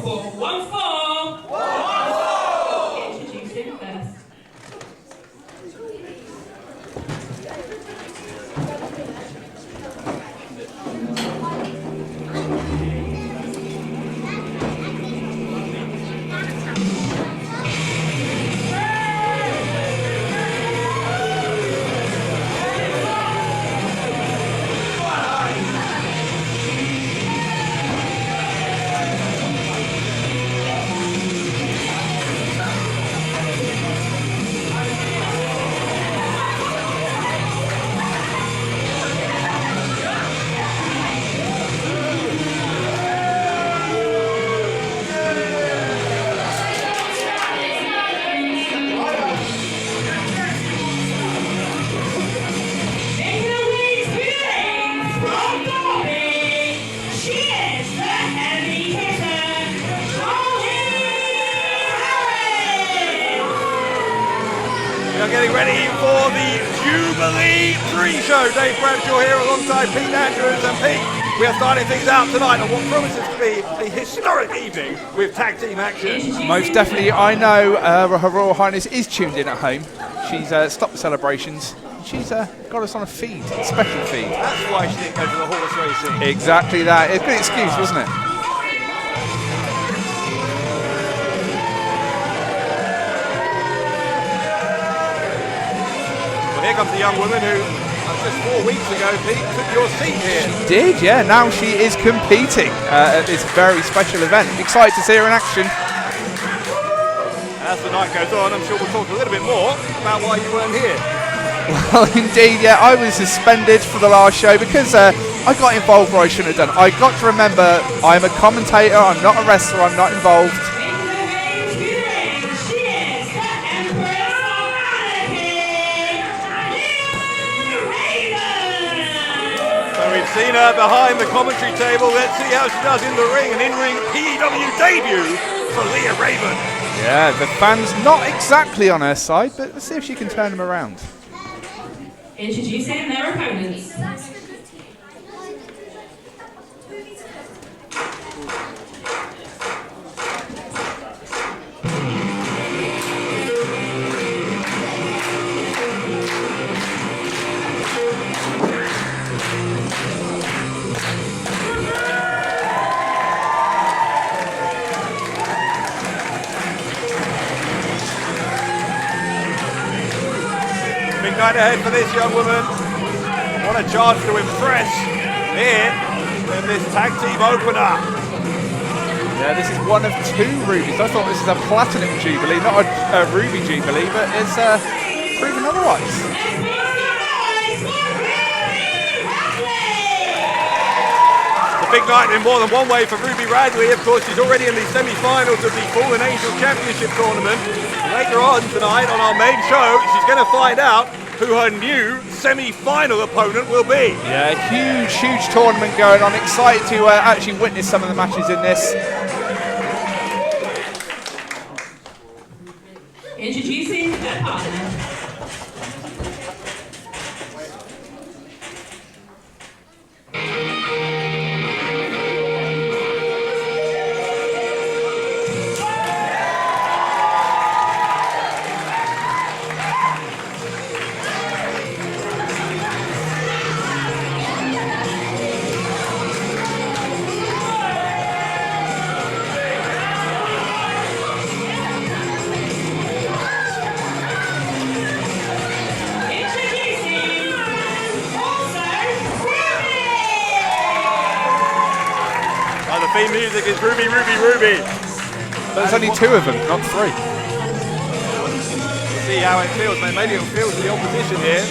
for 1-4. 1-4. Introducing first. Getting ready for the Jubilee pre-show. Dave Bradshaw here alongside Pete Andrews. And Pete, we are starting things out tonight on what promises to be a historic evening with tag team action. Most definitely. I know Her Royal Highness is tuned in at home. She's stopped the celebrations. She's got us on a feed, a special feed. That's why she didn't go to the horse racing. Exactly that. It's a good excuse, wasn't it? Here comes the young woman who, just 4 weeks ago, Pete, took your seat here. She did, yeah. Now she is competing at this very special event. Excited to see her in action. As the night goes on, I'm sure we'll talk a little bit more about why you weren't here. Well, indeed, yeah. I was suspended for the last show because I got involved where I shouldn't have done. I got to remember I'm a commentator, I'm not a wrestler, I'm not involved. We've seen her behind the commentary table. Let's see how she does in the ring. An in-ring PEW debut for Leah Raven. Yeah, the fans not exactly on her side, but let's see if she can turn them around. Introducing their opponents. Big night ahead for this young woman. What a chance to impress here in this tag team opener. Yeah, this is one of 2 rubies. I thought this is a platinum jubilee, not a ruby jubilee, but it's proven otherwise. It's a big night in more than one way for Ruby Radley. Of course, she's already in the semi-finals of the Fallen Angel Championship tournament. Later on tonight on our main show, she's going to find out who her new semi-final opponent will be. Yeah, huge tournament going on. Excited to actually witness some of the matches in this. Introducing their partner. Theme music is Ruby, Ruby, Ruby. But there's only 2 of them, not 3. We'll see how it feels, man. Maybe it'll feel to the opposition here.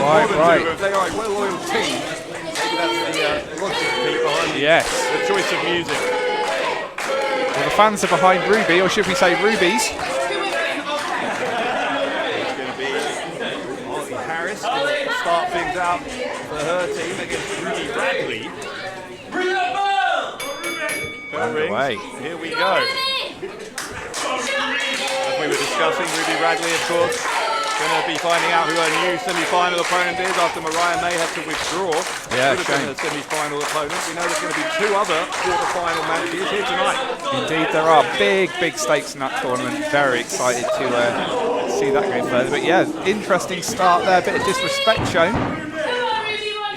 Like right. If they are a well-loyal team, maybe that's the logic behind the choice of music. Well, the fans are behind Ruby, or should we say Rubies. It's going to be Harley Harris to start things out for her team against Ruby Radley. Underway. Here we go. As we were discussing, Ruby Radley, of course, Going to be finding out who her new semi-final opponent is after Mariah May had to withdraw. Yeah, Could have been a semi-final opponent. We know there's going to be 2 other quarter-final matches here tonight. Indeed, there are big stakes in that tournament. Very excited to see that go further. But yeah, interesting start there. Bit of disrespect shown.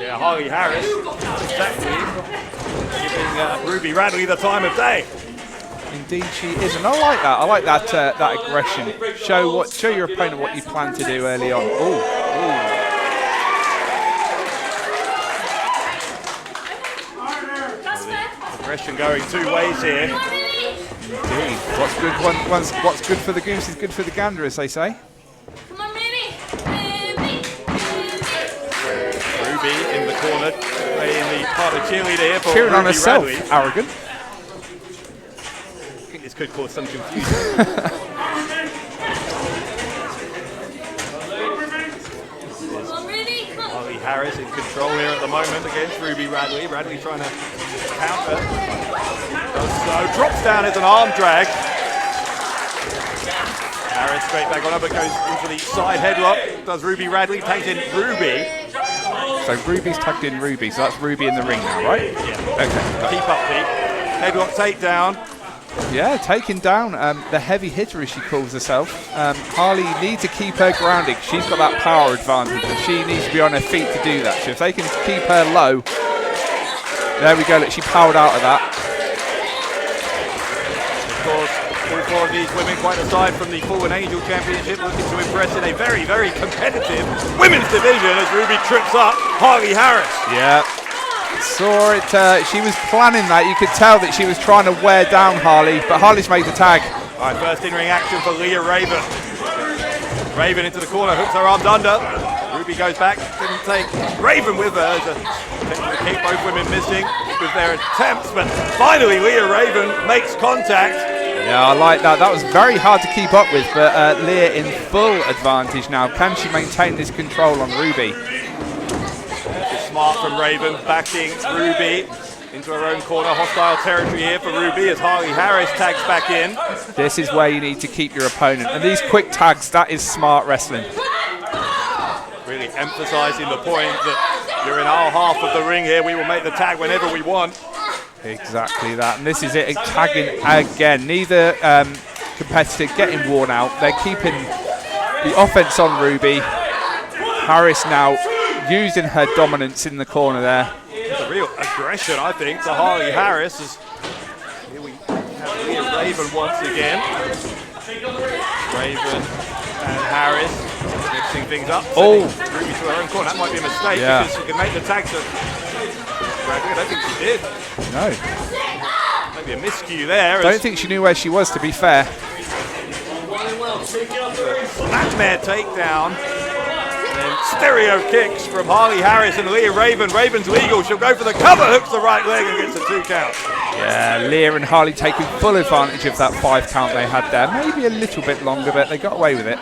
Yeah, Harley Harris exactly giving Ruby Radley the time of day. Indeed, she is, and I like that. I like that that aggression. Show your opponent what you plan to do early on. Ooh. Aggression going 2 ways here. Indeed. What's good for the goose is good for the gander, as they say. Come on, Ruby. Ruby in the corner, playing the part of cheerleader here for Cheering Ruby on herself. Radley. Arrogant. I think this could cause some confusion. Harley Harris in control here at the moment against Ruby Radley. Radley trying to counter. Does so. Drops down as an arm drag. Harris straight back on her, but goes into the side headlock. Does Ruby Radley, tags in Ruby. So Ruby's tagged in Ruby, so that's Ruby in the ring now, right? Yeah. Okay. Keep up, Pete. Headlock takedown. Yeah, taking down the heavy hitter, as she calls herself. Harley needs to keep her grounded. She's got that power advantage, and she needs to be on her feet to do that. So if they can keep her low, there we go. Look, she powered out of that. Of course, all 4 of these women, quite aside from the Fallen Angel Championship, looking to impress in a very competitive women's division as Ruby trips up Harley Harris. Yeah. Saw it, she was planning that. You could tell that she was trying to wear down Harley, but Harley's made the tag. All right, first in-ring action for Leah Raven. Raven into the corner, hooks her arms under. Ruby goes back, didn't take Raven with her to keep both women missing with their attempts, but finally Leah Raven makes contact. Yeah, I like that. That was very hard to keep up with, but Leah in full advantage now. Can she maintain this control on Ruby? Smart from Raven, backing Ruby into her own corner. Hostile territory here for Ruby as Harley Harris tags back in. This is where you need to keep your opponent. And these quick tags, that is smart wrestling. Really emphasizing the point that you're in our half of the ring here. We will make the tag whenever we want. Exactly that. And this is it, tagging again. Neither competitor getting worn out. They're keeping the offense on Ruby. Harris now using her dominance in the corner there. It's a real aggression, I think, to Harley Harris. As here we have Leah Raven once again. Raven and Harris mixing things up. Oh, Ruby to her own corner. That might be a mistake because she can make the tag to Radley. I don't think she did. No. Maybe a miscue there. Don't think she knew where she was, to be fair. Nightmare takedown. Stereo kicks from Harley Harris and Leah Raven. Raven's legal. She'll go for the cover, hooks the right leg and gets a 2 count. Yeah, Leah and Harley taking full advantage of that 5 count they had there. Maybe a little bit longer, but they got away with it.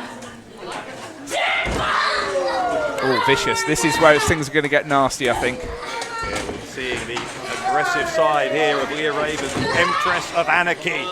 Oh, vicious. This is where things are going to get nasty, I think. Yeah, we're seeing the aggressive side here of Leah Raven, Empress of Anarchy.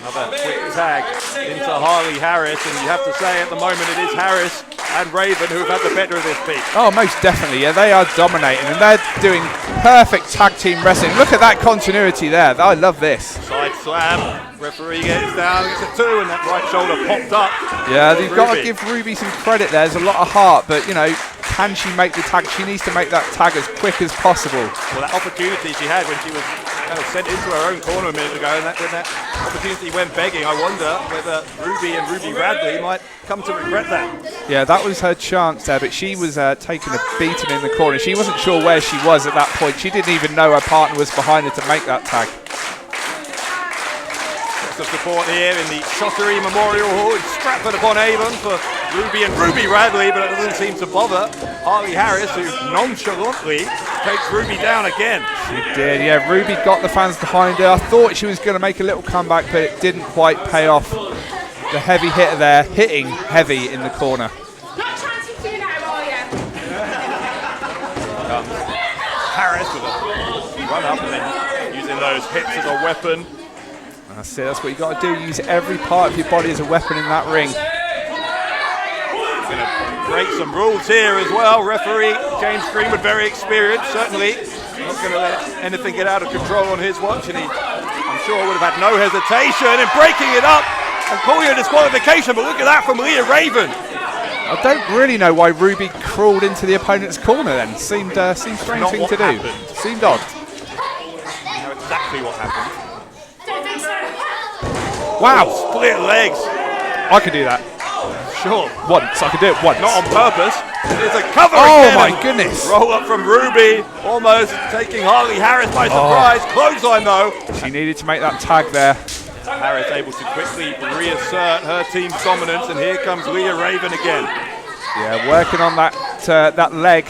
Another quick tag into Harley Harris, and you have to say at the moment it is Harris and Raven who have had the better of this beat. Oh, most definitely. Yeah, they are dominating, and they're doing perfect tag team wrestling. Look at that continuity there. I love this. Side slam. Referee gets down, gets a 2, and that right shoulder popped up. Yeah, you've got to give Ruby some credit there. There's a lot of heart, but, you know, can she make the tag? She needs to make that tag as quick as possible. Well, that opportunity she had when she was kind of sent into her own corner a minute ago, and when that opportunity went begging, I wonder whether Ruby and Ruby Radley might come to regret that. Yeah, that was her chance there, but she was taking a beating in the corner. She wasn't sure where she was at that point. She didn't even know her partner was behind her to make that tag. Of support here in the Shottery Memorial Hall in Stratford-upon-Avon for Ruby and Ruby Radley, but it doesn't seem to bother Harley Harris, who nonchalantly takes Ruby down again. She did, yeah. Ruby got the fans behind her. I thought she was going to make a little comeback, but it didn't quite pay off. The heavy hitter there, hitting heavy in the corner. Not chanting to you now, are you? Harris with a run up and then using those hits as a weapon. That's it, that's what you got to do. Use every part of your body as a weapon in that ring. going to break some rules here as well. Referee James Greenwood, very experienced, certainly. Not going to let anything get out of control on his watch, and he, I'm sure, would have had no hesitation in breaking it up and calling a disqualification. But look at that from Leah Raven. I don't really know why Ruby crawled into the opponent's corner then. Seemed strange thing to do. Seemed odd. I know exactly what happened. Wow. Split legs. I could do that. Sure. Once. I could do it once. Not on purpose. It's a cover Oh again. my goodness. Roll up from Ruby. Almost taking Harley Harris by surprise. Clothesline though. She needed to make that tag there. Harris able to quickly reassert her team's dominance, and here comes Leah Raven again. Yeah, working on that leg.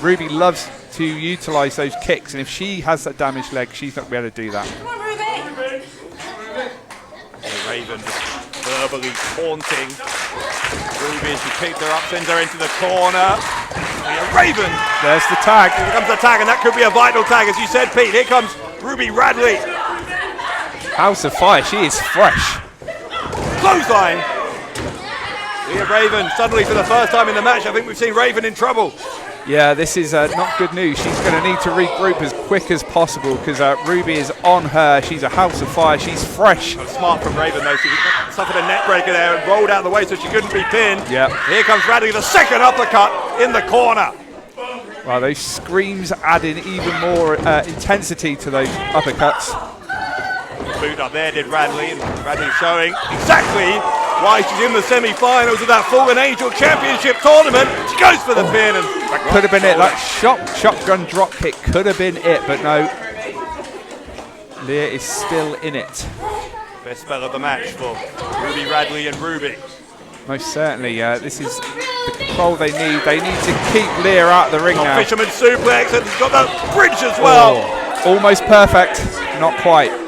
Ruby loves to utilise those kicks, and if she has that damaged leg, she's not going to be able to do that. Come on, Ruby. Raven verbally taunting Ruby as she picks her up, sends her into the corner. Leah Raven. There's the tag. Here comes the tag, and that could be a vital tag, as you said, Pete. Here comes Ruby Radley. House of Fire, she is fresh. Clothesline. Leah Raven, suddenly for the first time in the match, I think we've seen Raven in trouble. Yeah, this is not good news. She's going to need to regroup as quick as possible because Ruby is on her. She's a House of Fire. She's fresh. Smart from Raven, though. She suffered a neck breaker there and rolled out of the way so she couldn't be pinned. Yep. Here comes Radley, the second uppercut in the corner. Wow, those screams add in even more intensity to those uppercuts. Boot up there did Radley, and Radley showing exactly why she's in the semi-finals of that Fallen Angel Championship tournament. She goes for the pin, and could have been it. That shotgun drop kick could have been it, but no. Leah is still in it. Best spell of the match for Ruby Radley and Ruby. Most certainly, this is the control they need. They need to keep Leah out of the ring now. Fisherman suplex, and he's got the bridge as well. Oh, almost perfect, not quite.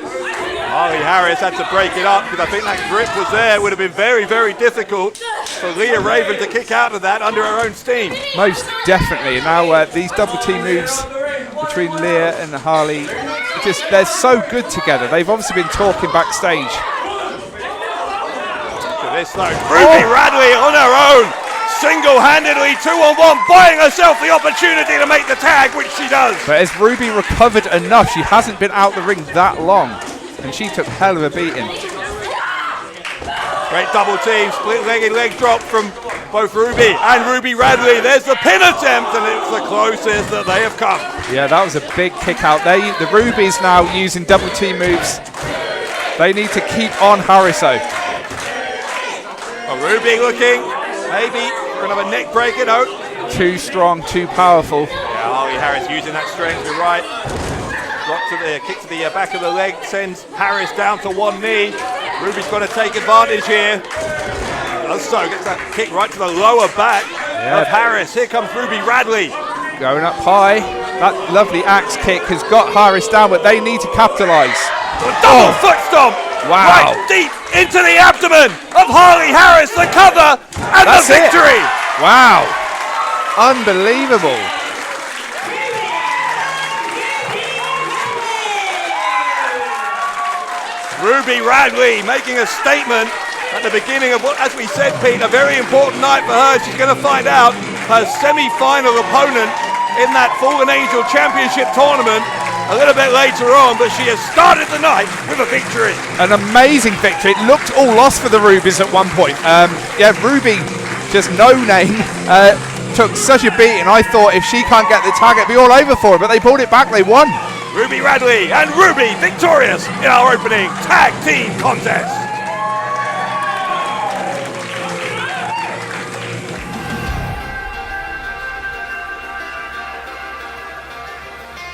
Harley Harris had to break it up because I think that grip was there. It would have been very, very difficult for Leah Raven to kick out of that under her own steam. Most definitely. And now these double team moves between Leah and Harley, they're so good together. They've obviously been talking backstage. To this though, Ruby Radley on her own, single-handedly 2-on-1, buying herself the opportunity to make the tag, which she does. But as Ruby recovered enough, she hasn't been out the ring that long. And she took hell of a beating. Great double team, split-legged leg drop from both Ruby and Ruby Radley. There's the pin attempt, and it's the closest that they have come. Yeah, that was a big kick out. The Ruby's now using double team moves. They need to keep on Hariso. Well, Ruby looking, maybe for another neck breaker, no. Too strong, too powerful. Yeah, Harley Harris using that strength to right. Kick to the back of the leg, sends Harris down to one knee. Ruby's got to take advantage here. Does so, gets that kick right to the lower back of Harris. Here comes Ruby Radley. Going up high. That lovely axe kick has got Harris down, but they need to capitalise. A double foot stomp. Wow. Right deep into the abdomen of Harley Harris. The cover and the victory. Wow. Unbelievable. Ruby Radley making a statement at the beginning of what, as we said, Pete, a very important night for her. She's going to find out her semi-final opponent in that Fallen Angel Championship tournament a little bit later on, but she has started the night with a victory. An amazing victory. It looked all lost for the Rubies at one point. Ruby, just no name, took such a beating. I thought if she can't get the tag, it'd be all over for her, but they pulled it back, they won. Ruby Radley and Ruby victorious in our opening tag team contest.